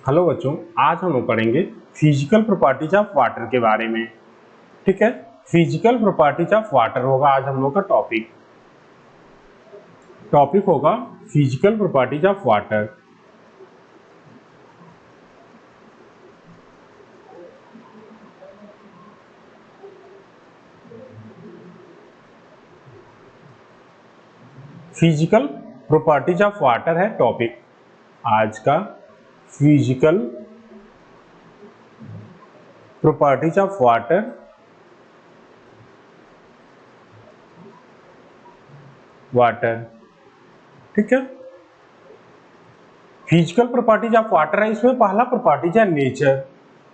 Hello बच्चों, आज हम लोग पढ़ेंगे फिजिकल प्रॉपर्टीज ऑफ वाटर के बारे में। ठीक है, फिजिकल प्रॉपर्टीज ऑफ वाटर होगा आज हम लोग का टॉपिक होगा physical properties of water. Physical properties of water है टॉपिक आज का। Physical properties of water. ठीक है, फिजिकल प्रॉपर्टीज ऑफ वाटर है। इसमें पहला प्रॉपर्टीज है नेचर।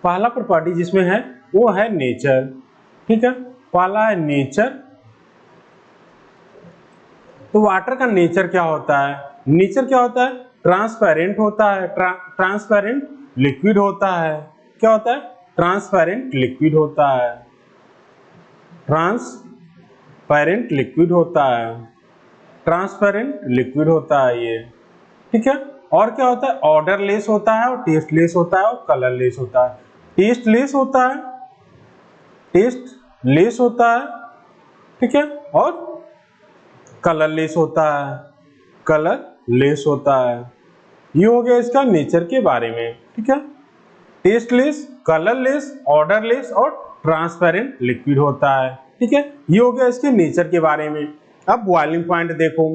पहला प्रॉपर्टी जिसमें है वो है नेचर। ठीक है, पहला है नेचर। तो वाटर का नेचर क्या होता है? नेचर क्या होता है? ट्रांसपेरेंट होता है, ट्रांसपेरेंट लिक्विड होता है। क्या होता है? ट्रांसपेरेंट लिक्विड होता है, ट्रांसपेरेंट लिक्विड होता है, ट्रांसपेरेंट लिक्विड होता है ये। ठीक है, और क्या होता है? ऑर्डरलेस होता है और टेस्टलेस होता है और कलरलेस होता है। टेस्टलेस होता है, टेस्टलेस होता है। ठीक है, और कलरलेस होता है, कलरलेस होता है। ये हो गया इसका नेचर के बारे में। ठीक है, टेस्टलेस, कलरलेस, ऑर्डरलेस और ट्रांसपेरेंट लिक्विड होता है। ठीक है, ये हो गया इसके नेचर के बारे में। अब बॉइलिंग पॉइंट देखो,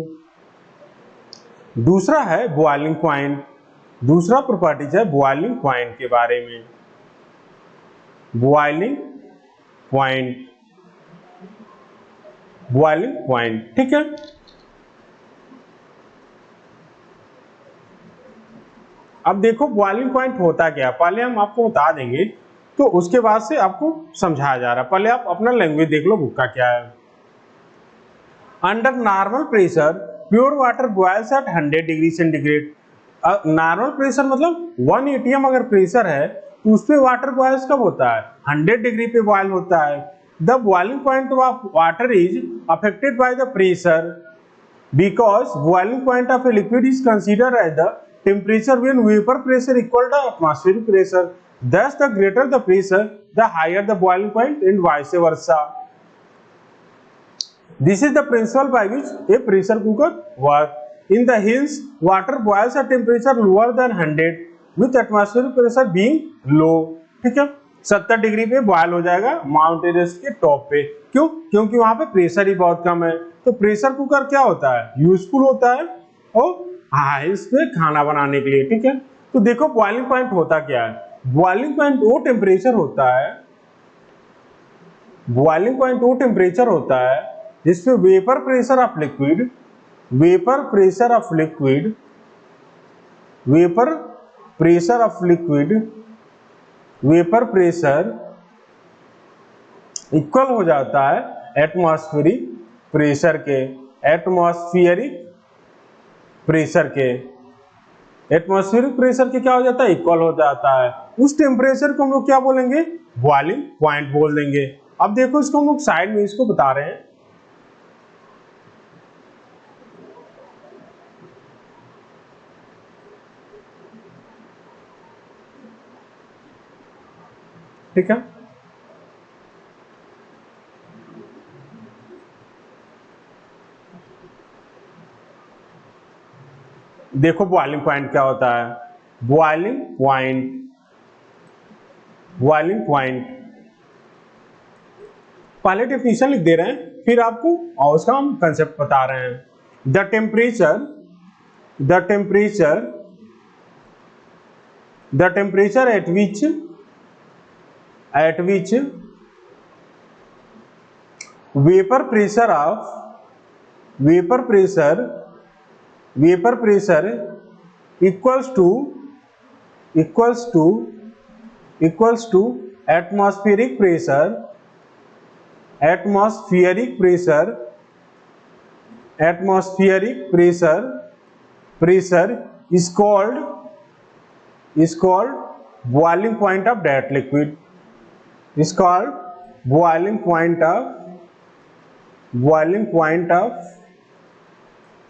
दूसरा है बॉइलिंग पॉइंट। दूसरा प्रॉपर्टीज है बॉइलिंग पॉइंट के बारे में। Boiling point, boiling point. ठीक है, अब देखो बॉइलिंग पॉइंट होता क्या, पहले हम आपको बता देंगे तो उसके बाद से आपको समझाया जा रहा है। पहले आप अपना लैंग्वेज देख लो, बुक का क्या है। Under normal pressure pure water boils at 100 degree centigrade. Normal pressure मतलब 1 atm अगर प्रेशर है तो उस पे वाटर बॉयल्स कब होता है? 100 डिग्री पे बॉयल होता है। The boiling point of water is affected by the pressure because boiling point of a liquid is considered as the temperature when vapor pressure equal to atmospheric pressure. Thus, the greater the pressure, the higher the boiling point, and vice versa. This is the principle by which a pressure cooker works. In the hills, water boils at temperature lower than 100, with atmospheric pressure being low. ठीक है, 70 degree पे boil हो जाएगा mount Everest के top पे। क्यों? क्योंकि वहां पे प्रेशर ही बहुत कम है। तो प्रेशर कुकर क्या होता है? यूजफुल होता है और इस पे खाना बनाने के लिए। ठीक है, तो देखो बॉइलिंग पॉइंट होता क्या है। बॉइलिंग पॉइंट वो टेम्परेचर होता है, बॉइलिंग पॉइंट वो टेम्परेचर होता है जिसमें vapour pressure of liquid, vapour pressure of liquid, vapour pressure of liquid, vapour pressure equal हो जाता है एटमॉस्फेरिक प्रेशर के, एटमॉस्फेरिक प्रेशर के। एटमॉस्फेरिक प्रेशर के क्या हो जाता है? इक्वल हो जाता है। उस टेम्परेचर को हम लोग क्या बोलेंगे? बॉइलिंग पॉइंट बोल देंगे। अब देखो इसको हम लोग साइड में इसको बता रहे हैं। ठीक है, देखो बॉइलिंग पॉइंट क्या होता है। बॉइलिंग पॉइंट, बॉइलिंग पॉइंट पहले डेफिनेशन लिख दे रहे हैं, फिर आपको और उसका हम कंसेप्ट बता रहे हैं। The temperature, the temperature, the temperature at which vapour pressure of, vapour pressure, vapour pressure equals to, equals to, equals to atmospheric pressure, atmospheric pressure, atmospheric pressure, pressure is called boiling point of that liquid, is called boiling point of, boiling point of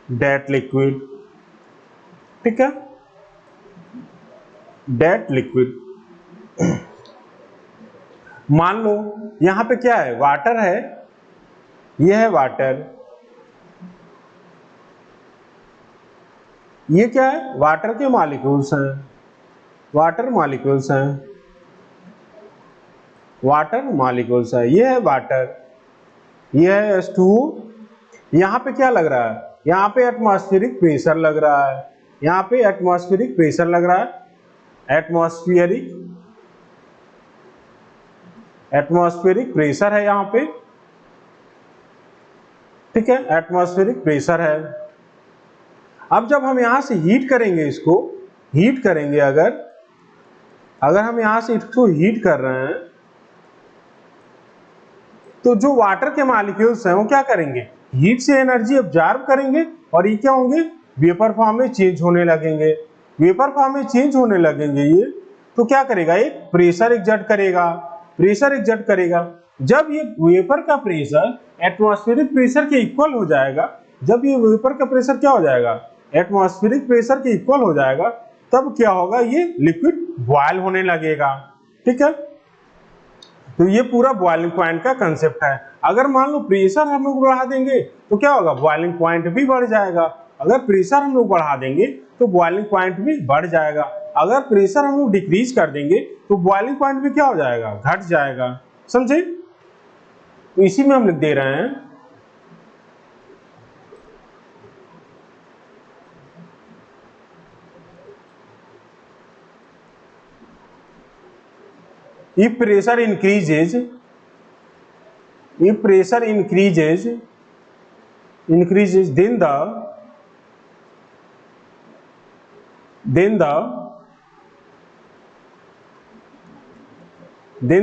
that liquid। ठीक है, date liquid. मान लो यहां पे क्या है, water है, ये है वाटर, ये क्या है, वाटर के मॉलिक्यूल्स हैं, वाटर मॉलिक्यूल्स हैं, वाटर मॉलिक्यूल्स है, ये है वाटर, ये है H2O। यहां पे क्या लग रहा है, यहां पे एटमॉस्फेरिक प्रेशर लग रहा है, यहां पे एटमॉस्फेरिक प्रेशर लग रहा है, एटमॉस्फेरिक प्रेशर है यहां पे, ठीक है, एटमॉस्फेरिक प्रेशर है। अब जब हम यहां से हीट करेंगे, इसको हीट करेंगे, अगर हम यहां से इसको हीट कर रहे हैं, तो जो वाटर के मॉलिक्यूल्स हैं वो क्या करेंगे, हीट से एनर्जी ऑब्जर्व करेंगे और ये क्या होंगे, वेपर फॉर्म में चेंज होने लगेंगे। वेपर फॉर्म में चेंज होने लगेंगे ये, तो क्या करेगा, एक प्रेशर एग्जर्ट करेगा, प्रेशर एग्जर्ट करेगा। जब ये वेपर का प्रेशर एटमॉस्फेरिक प्रेशर के इक्वल हो जाएगा, जब ये वेपर का प्रेशर क्या हो जाएगा, एटमॉस्फेरिक प्रेशर के इक्वल हो जाएगा, तब क्या होगा, ये लिक्विड बॉयल होने लगेगा, ठीक है। तो ये पूरा बॉइलिंग पॉइंट का कंसेप्ट है। अगर मान लो प्रेशर हम लोग बढ़ा देंगे तो क्या होगा, बॉइलिंग पॉइंट भी बढ़ जाएगा। अगर प्रेशर हम लोग बढ़ा देंगे तो बॉइलिंग पॉइंट भी बढ़ जाएगा। अगर प्रेशर हम लोग डिक्रीज कर देंगे तो बॉइलिंग पॉइंट भी क्या हो जाएगा, घट जाएगा, समझे। तो इसी में हम लिख दे रहे हैं, if pressure increases, then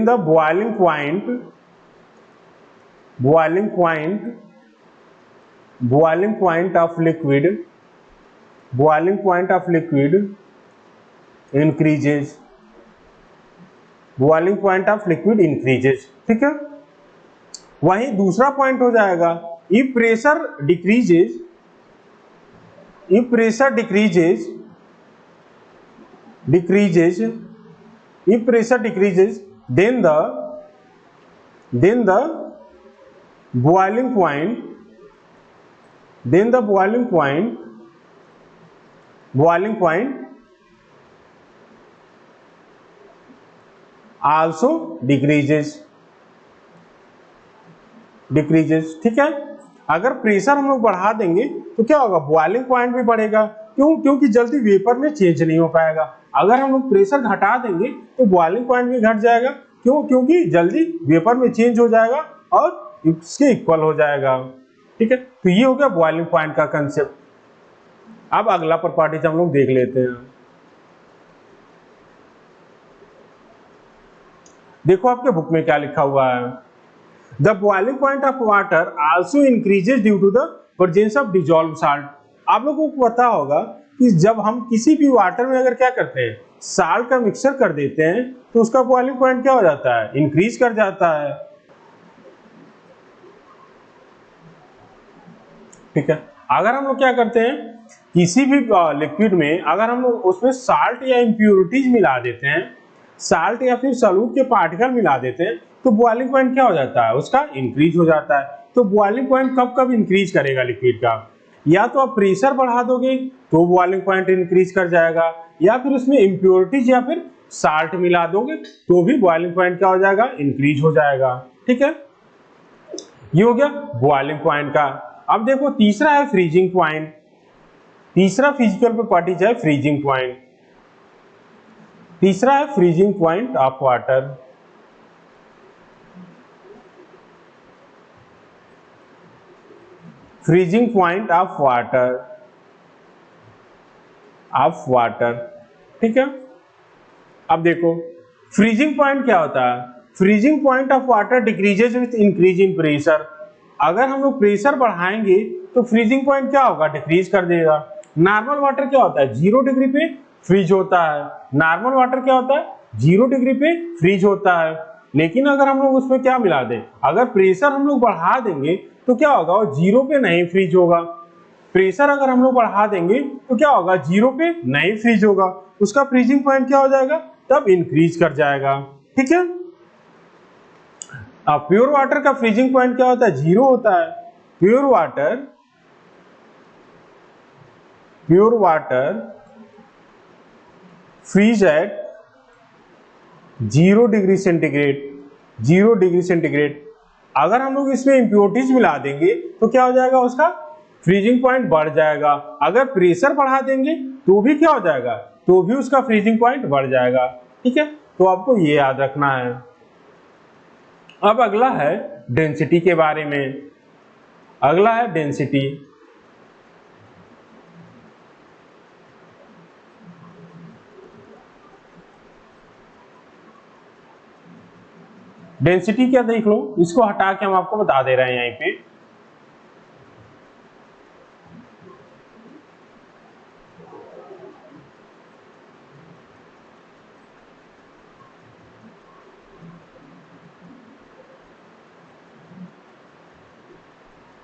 the boiling point of liquid increases, boiling point of liquid increases, ठीक है। वहीं दूसरा पॉइंट हो जाएगा, if pressure decreases, then the boiling point also decreases, ठीक है। अगर प्रेशर हम लोग बढ़ा देंगे तो क्या होगा, बॉइलिंग पॉइंट भी बढ़ेगा, क्योंकि जल्दी वेपर में चेंज नहीं हो पाएगा। अगर हम लोग प्रेशर घटा देंगे तो बॉइलिंग पॉइंट भी घट जाएगा, क्योंकि जल्दी वेपर में चेंज हो जाएगा और इसके इक्वल हो जाएगा, ठीक है। तो ये हो गया बॉइलिंग पॉइंट का कंसेप्ट। अब अगला प्रॉपर्टीज हम लोग देख लेते हैं। देखो आपके बुक में क्या लिखा हुआ है, the boiling point of water also increases due to the presence of dissolve salt. आप लोगों को पता होगा कि जब हम किसी भी वाटर में अगर क्या करते हैं, साल्ट का मिक्सचर कर देते हैं, तो उसका बॉइलिंग पॉइंट क्या हो जाता है, इंक्रीज कर जाता है, ठीक है। अगर हम लोग क्या करते हैं, किसी भी लिक्विड में अगर हम लोग उसमें साल्ट या इम्प्यूरिटीज मिला देते हैं, साल्ट या फिर सॉल्यूट के पार्टिकल मिला देते हैं, तो बॉइलिंग पॉइंट क्या हो जाता है, उसका इंक्रीज हो जाता है। तो बॉइलिंग पॉइंट कब कब इंक्रीज करेगा लिक्विड का, या तो आप प्रेशर बढ़ा दोगे तो बॉइलिंग पॉइंट इंक्रीज कर जाएगा, या फिर उसमें इम्प्योरिटीज या फिर साल्ट मिला दोगे तो भी बॉइलिंग पॉइंट क्या हो जाएगा, इंक्रीज हो जाएगा, ठीक है। ये हो गया बॉइलिंग पॉइंट का। अब देखो तीसरा है फ्रीजिंग पॉइंट। तीसरा फिजिकल प्रॉपर्टीज है फ्रीजिंग पॉइंट। तीसरा है freezing point of water. Freezing point of water, ठीक है। अब देखो फ्रीजिंग पॉइंट क्या होता है, freezing point of water decreases with increase in pressure. अगर हम लोग प्रेशर बढ़ाएंगे तो फ्रीजिंग पॉइंट क्या होगा, डिक्रीज कर देगा। नॉर्मल वाटर क्या होता है, 0 डिग्री पे फ्रीज होता है। नॉर्मल वाटर क्या होता है, 0 डिग्री पे फ्रीज होता है। लेकिन अगर हम लोग उसमें क्या मिला दें, अगर प्रेशर हम लोग बढ़ा देंगे तो क्या होगा, वो 0 पे नहीं फ्रीज होगा, प्रेशर अगर हम लोग बढ़ा देंगे तो क्या होगा, जीरो पे नहीं फ्रीज होगा, उसका फ्रीजिंग पॉइंट क्या हो जाएगा, तब इंक्रीज कर जाएगा। ठीक है, अब प्योर वाटर का फ्रीजिंग पॉइंट क्या होता है, जीरो होता है। Pure water freeze at 0 degree centigrade. 0 degree centigrade. अगर हम लोग इसमें इंप्योरिटीज मिला देंगे तो क्या हो जाएगा, उसका फ्रीजिंग पॉइंट बढ़ जाएगा। अगर प्रेशर बढ़ा देंगे तो भी क्या हो जाएगा, तो भी उसका फ्रीजिंग पॉइंट बढ़ जाएगा। ठीक है, तो आपको ये याद रखना है। अब अगला है डेंसिटी के बारे में। अगला है डेंसिटी। डेंसिटी क्या देख लो, इसको हटा के हम आपको बता दे रहे हैं यहीं पे।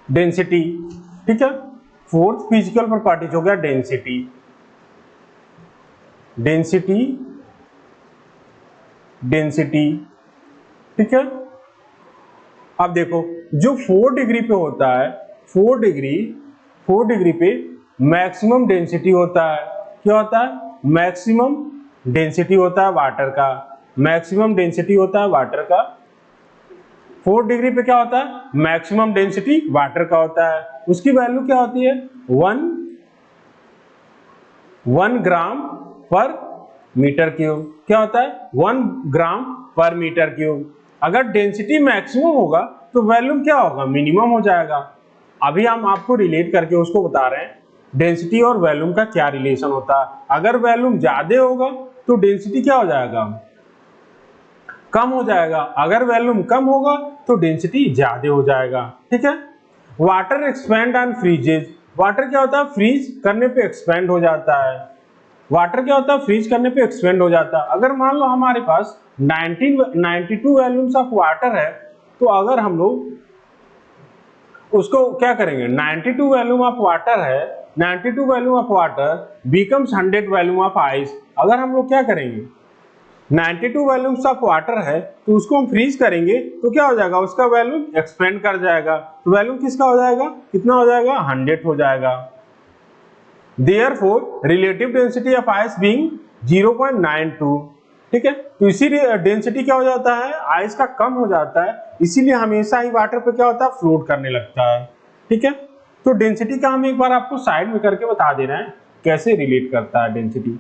डेंसिटी, ठीक है, फोर्थ फिजिकल प्रॉपर्टीज हो गया डेंसिटी। डेंसिटी, डेंसिटी, ठीक है। अब देखो, जो 4 डिग्री पे होता है, 4 डिग्री पे मैक्सिमम डेंसिटी होता है। क्या होता है, मैक्सिमम डेंसिटी होता है वाटर का। मैक्सिमम डेंसिटी होता है वाटर का। 4 डिग्री पे क्या होता है, मैक्सिमम डेंसिटी वाटर का होता है। उसकी वैल्यू क्या होती है, 1 ग्राम पर मीटर क्यूब। क्या होता है, 1 ग्राम पर मीटर क्यूब। अगर डेंसिटी मैक्सिमम होगा तो वॉल्यूम क्या होगा, मिनिमम हो जाएगा। अभी हम आपको रिलेट करके उसको बता रहे हैं डेंसिटी और वॉल्यूम का क्या रिलेशन होता है। अगर वॉल्यूम ज्यादा होगा तो डेंसिटी क्या हो जाएगा, कम हो जाएगा। अगर वॉल्यूम कम होगा तो डेंसिटी ज्यादा हो जाएगा। ठीक है, वाटर एक्सपेंड एंड फ्रीजेज। वाटर क्या होता है, फ्रीज करने पे एक्सपेंड हो जाता है। वाटर क्या होता है, फ्रीज करने पे एक्सपेंड हो जाता है। अगर मान लो हमारे पास 92 वॉल्यूम्स ऑफ वाटर है, तो अगर हम लोग उसको क्या करेंगे, 92 वॉल्यूम ऑफ वाटर है, 92 volume of water becomes 100 volume of ice. अगर हम लोग क्या करेंगे, 92 वॉल्यूम्स ऑफ वाटर है तो उसको हम फ्रीज करेंगे तो क्या हो जाएगा, उसका वॉल्यूम एक्सपेंड कर जाएगा। तो वॉल्यूम किसका हो जाएगा, कितना हो जाएगा, 100 हो जाएगा। Therefore, relative density of ice being 0.92। ठीक है, तो इसीलिए डेंसिटी क्या हो जाता है, आइस का कम हो जाता है, इसीलिए हमेशा ही वाटर पे क्या होता है, फ्लोट करने लगता है। ठीक है, तो डेंसिटी का हम एक बार आपको साइड में करके बता दे रहे हैं कैसे रिलेट करता है डेंसिटी।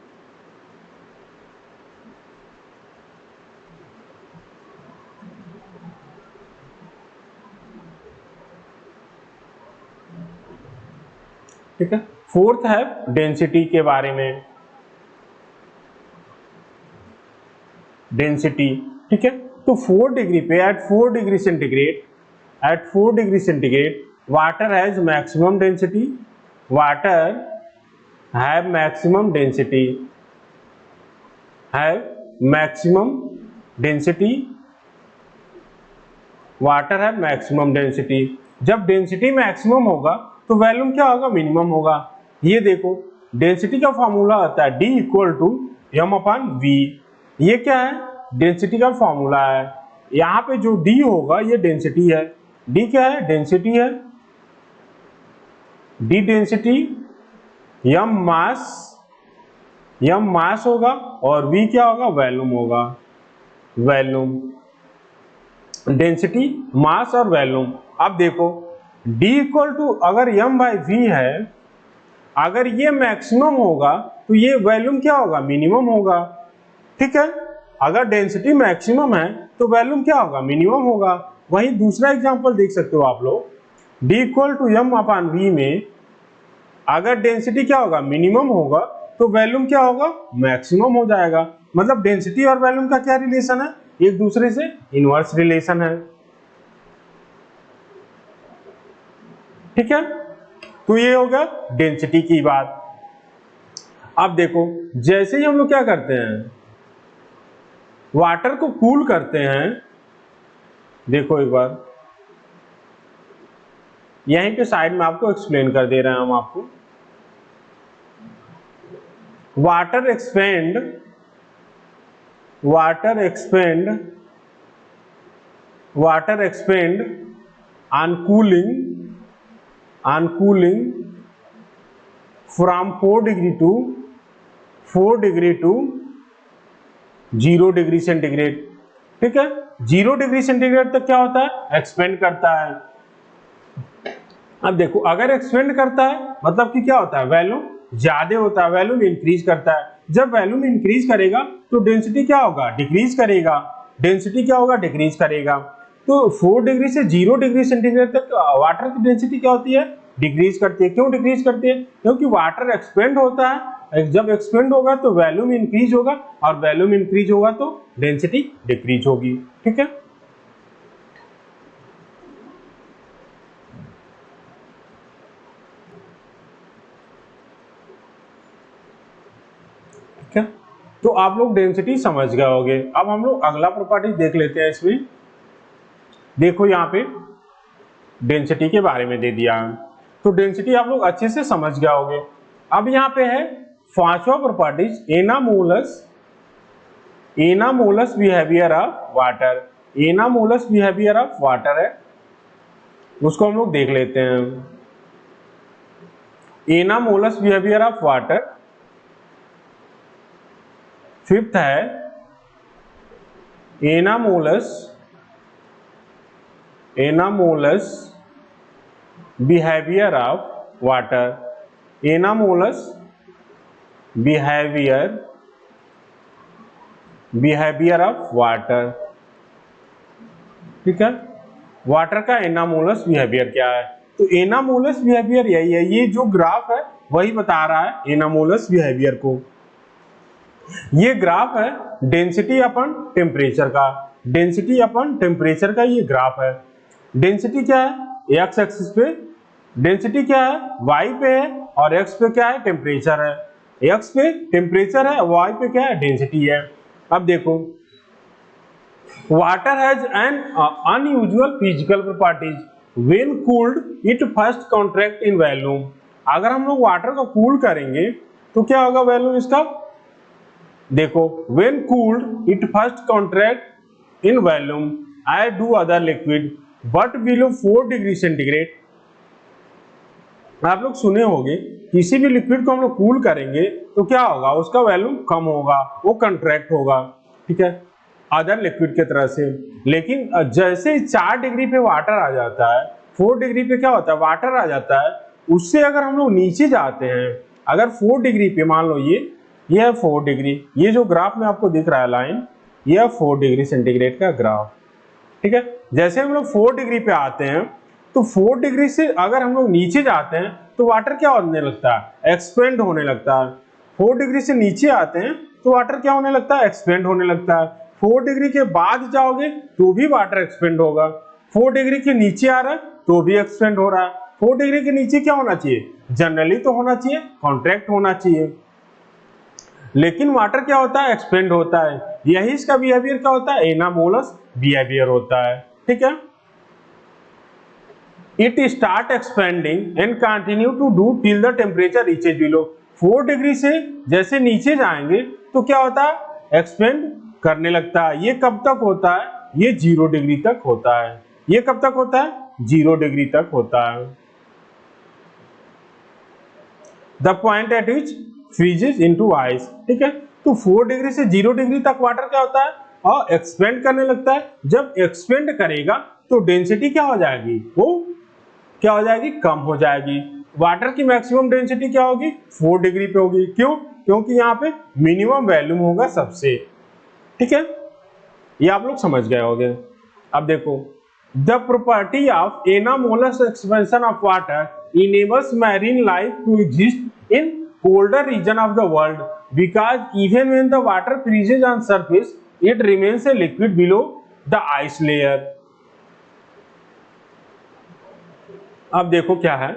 ठीक है, फोर्थ है डेंसिटी के बारे में। डेंसिटी, ठीक है, तो 4 डिग्री पे at 4 degree centigrade, water has maximum density. Water have maximum density, water have maximum density. जब डेंसिटी मैक्सिमम होगा तो वॉल्यूम क्या होगा, मिनिमम होगा। ये देखो, डेंसिटी का फॉर्मूला होता है D इक्वल टू m/v। ये क्या है, डेंसिटी का फॉर्मूला है। यहाँ पे जो D होगा ये डेंसिटी है। D क्या है, डेंसिटी है। D डेंसिटी, m मास होगा और v क्या होगा, वॉल्यूम होगा। वॉल्यूम, डेंसिटी, मास और वॉल्यूम। अब देखो, D इक्वल टू अगर m/v है, अगर ये मैक्सिमम होगा तो ये वॉल्यूम क्या होगा, मिनिमम होगा। ठीक है, अगर डेंसिटी मैक्सिमम है तो वॉल्यूम क्या होगा, मिनिमम होगा। वहीं दूसरा एग्जांपल देख सकते हो आप लोग, D इक्वल टू m/v में अगर डेंसिटी क्या होगा, मिनिमम होगा, तो वॉल्यूम क्या होगा, मैक्सिमम हो जाएगा। मतलब डेंसिटी और वॉल्यूम का क्या रिलेशन है, एक दूसरे से इनवर्स रिलेशन है। ठीक है, तो ये हो गया डेंसिटी की बात। अब देखो, जैसे ही हम लोग क्या करते हैं, वाटर को कूल करते हैं, देखो एक बार, यहीं पे साइड में आपको एक्सप्लेन कर दे रहे हैं हम आपको। Water expand on cooling from 4 degree to 0 degree centigrade. ठीक है, 0 डिग्री सेंटीग्रेड तक क्या होता है, एक्सपेंड करता है। अब देखो, अगर एक्सपेंड करता है मतलब कि क्या होता है, वैल्यूम ज्यादा होता है, वैल्यूम इंक्रीज करता है। जब वैल्यूम इंक्रीज करेगा तो डेंसिटी क्या होगा, डिक्रीज करेगा। डेंसिटी क्या होगा, डिक्रीज करेगा। तो 4 डिग्री से 0 डिग्री सेंटीग्रेड तक वाटर की डेंसिटी क्या होती है, डिक्रीज करती है। क्यों डिक्रीज करती है, क्योंकि वाटर एक्सपेंड होता है। जब एक्सपेंड होगा तो वैल्यूम इंक्रीज होगा, और वैल्यूम इंक्रीज होगा तो डेंसिटी डिक्रीज होगी। ठीक है, ठीक है। तो आप लोग डेंसिटी समझ गए होंगे। अब हम लोग अगला प्रॉपर्टी देख लेते हैं। इसमें देखो, यहाँ पे डेंसिटी के बारे में दे दिया है, तो डेंसिटी आप लोग अच्छे से समझ गए होंगे। अब यहाँ पे है पांचवा properties, anomalous behaviour of water. Anomalous behaviour of water है, उसको हम लोग देख लेते हैं। Anomalous behaviour of water. Fifth है anomalous behaviour of water. Anomalous behaviour of water. ठीक है, वाटर का एनामोलस बिहेवियर क्या है, तो एनामोलस बिहेवियर यही है। ये जो ग्राफ है वही बता रहा है एनामोलस बिहेवियर को। ये ग्राफ है डेंसिटी अपन टेम्परेचर का। डेंसिटी अपन टेम्परेचर का ये ग्राफ है। डेंसिटी क्या है, एक्स एक्सिस पे डेंसिटी क्या है, वाई पे है, और एक्स पे क्या है, टेम्परेचर है। एक्स पे टेम्परेचर है, वाई पे क्या है, डेंसिटी है। अब देखो, water has an unusual physical properties, when cooled it first contract in volume. अगर हम लोग वाटर को कूल करेंगे तो क्या होगा वॉल्यूम इसका, देखो, when cooled it first contract in volume as do other liquid but below 4 degree centigrade. आप लोग सुने होंगे, किसी भी लिक्विड को हम लोग कूल करेंगे तो क्या होगा, उसका वॉल्यूम कम होगा, वो कंट्रैक्ट होगा। ठीक है, अदर लिक्विड के तरह से। लेकिन जैसे 4 डिग्री पे वाटर आ जाता है, 4 डिग्री पे क्या होता है, वाटर आ जाता है, उससे अगर हम लोग नीचे जाते हैं, अगर 4 डिग्री पे, मान लो ये है 4 डिग्री, ये जो ग्राफ में आपको दिख रहा है लाइन, ये है 4 डिग्री सेंटीग्रेड का ग्राफ। ठीक है, जैसे हम लोग 4 डिग्री पे आते हैं तो 4 डिग्री से अगर हम लोग नीचे जाते हैं तो वाटर क्या होने लगता है, एक्सपेंड होने लगता है। 4 डिग्री से नीचे आते हैं तो वाटर क्या होने लगता है, एक्सपेंड होने लगता है। 4 डिग्री के बाद जाओगे तो भी वाटर एक्सपेंड होगा। 4 डिग्री के नीचे आ रहा है तो भी एक्सपेंड हो रहा है। 4 डिग्री के नीचे क्या होना चाहिए, जनरली तो होना चाहिए, कॉन्ट्रैक्ट होना चाहिए। लेकिन वाटर क्या होता है, एक्सपेंड होता है। यही इसका बिहेवियर क्या होता है, एनामोलस बिहेवियर होता है। ठीक है, it start expanding and continue to do till the temperature reaches below. 4 degree से जैसे नीचे जाएंगे तो क्या होता है, एक्सपेंड करने लगता है। ये कब तक होता है, ये 0 डिग्री तक होता है। ये कब तक होता है, 0 डिग्री तक होता है। The point eight which freezes into ice. ठीक है, तो 4 डिग्री से 0 डिग्री तक वाटर क्या होता है, और एक्सपेंड करने लगता है। जब एक्सपेंड करेगा तो डेंसिटी क्या हो जाएगी, वो क्या हो जाएगी, कम हो जाएगी। वाटर की मैक्सिमम डेंसिटी क्या होगी, 4 डिग्री पे होगी। क्यों, क्योंकि यहाँ पे मिनिमम वैल्यूम होगा सबसे। ठीक है, ये आप लोग समझ गए होंगे। अब देखो, the property of anomalous expansion of water enables marine life to exist in colder region of the world because even when the water freezes on surface it remains a liquid below the ice layer। अब देखो क्या है,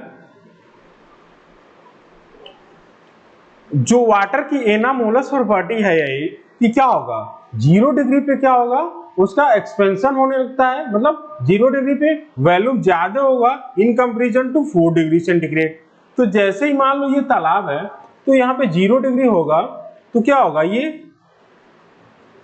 जो water की anomalous property है यही कि क्या होगा, 0 डिग्री पे क्या होगा, उसका एक्सपेंशन होने लगता है, मतलब 0 डिग्री पे वैल्यू ज्यादा होगा in comparison to 4 degree centigrade. तो जैसे ही मान लो ये तालाब है तो यहाँ पे 0 डिग्री होगा तो क्या होगा, ये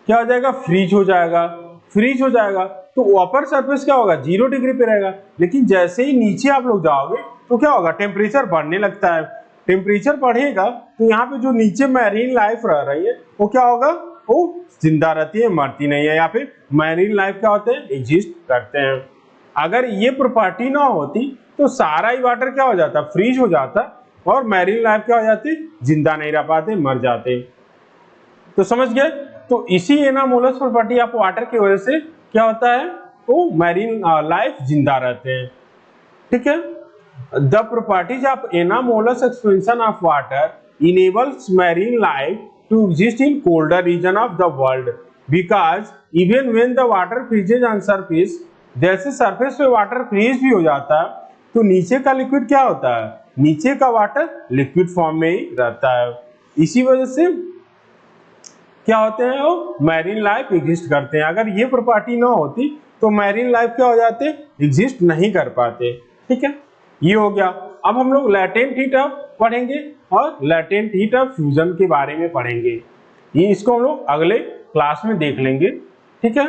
क्या हो जाएगा, फ्रीज हो जाएगा। फ्रीज हो जाएगा तो अपर सरफेस क्या होगा, 0 डिग्री पे रहेगा। लेकिन जैसे ही नीचे आप लोग जाओगे तो क्या होगा, टेम्परेचर बढ़ने लगता है। टेम्परेचर बढ़ेगा तो यहाँ पे जो नीचे मैरीन लाइफ रह रही है वो क्या होगा, वो जिंदा रहती है, मरती नहीं है। यहाँ पे मैरीन लाइफ क्या होते हैं, एग्जिस्ट करते हैं। अगर ये प्रॉपर्टी ना होती तो सारा ही वाटर क्या हो जाता, फ्रीज हो जाता और मैरीन लाइफ क्या हो जाती, जिंदा नहीं रह पाते, मर जाते। तो समझ गए। तो इसी एनामोलस प्रॉपर्टी ऑफ वाटर की वजह से क्या होता है, वो मैरीन लाइफ जिंदा रहते हैं। ठीक है। The properties of anomalous expansion of water enables marine life to exist in colder region of the world because even when the water freezes on surface, जैसे सरफेस पे वाटर फ्रीज भी हो जाता है तो नीचे का लिक्विड क्या होता है, नीचे का वाटर लिक्विड फॉर्म में ही रहता है। इसी वजह से क्या होते हैं, वो मैरीन लाइफ एग्जिस्ट करते हैं। अगर ये प्रॉपर्टी ना होती तो मैरीन लाइफ क्या हो जाते, एग्जिस्ट नहीं कर पाते। ठीक है, ये हो गया। अब हम लोग लैटेंट हीट ऑफ पढ़ेंगे और लैटेंट हीट ऑफ फ्यूजन के बारे में पढ़ेंगे। ये इसको हम लोग अगले क्लास में देख लेंगे। ठीक है।